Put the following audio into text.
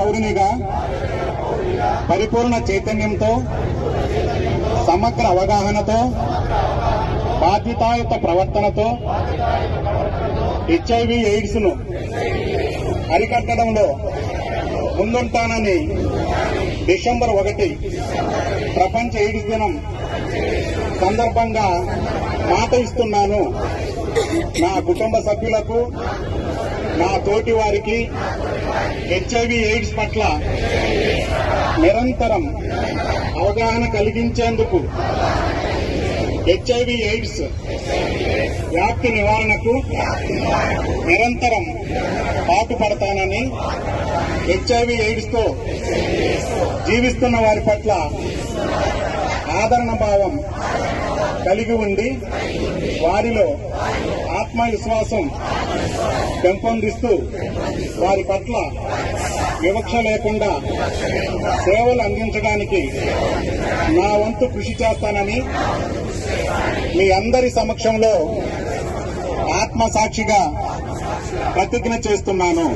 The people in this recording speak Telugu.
పౌరునిగా పరిపూర్ణ చైతన్యంతో సమగ్ర అవగాహనతో బాధ్యతాయుత ప్రవర్తనతో హెచ్ఐవి ఎయిడ్స్ ను అరికట్టడంలో ముందుంటానని డిసెంబర్ 1 ప్రపంచ ఎయిడ్స్ దినం సందర్భంగా మాట ఇస్తున్నాను. నా కుటుంబ సభ్యులకు, నా తోటి వారికి హెచ్ఐవి ఎయిడ్స్ పట్ల నిరంతరం అవగాహన కలిగించేందుకు హెచ్ఐవి ఎయిడ్స్ వ్యాప్తి నివారణకు నిరంతరం పాటుపడతానని, హెచ్ఐవి ఎయిడ్స్ తో జీవిస్తున్న వారి పట్ల ఆదరణ భావం కలిగి ఉండి వారిలో ఆత్మవిశ్వాసం పెంపొందిస్తూ వారి పట్ల వివక్ష లేకుండా సేవలు అందించడానికి నా వంతు కృషి చేస్తానని మీ అందరి సమక్షంలో ఆత్మసాక్షిగా ప్రతిజ్ఞ చేస్తున్నాను.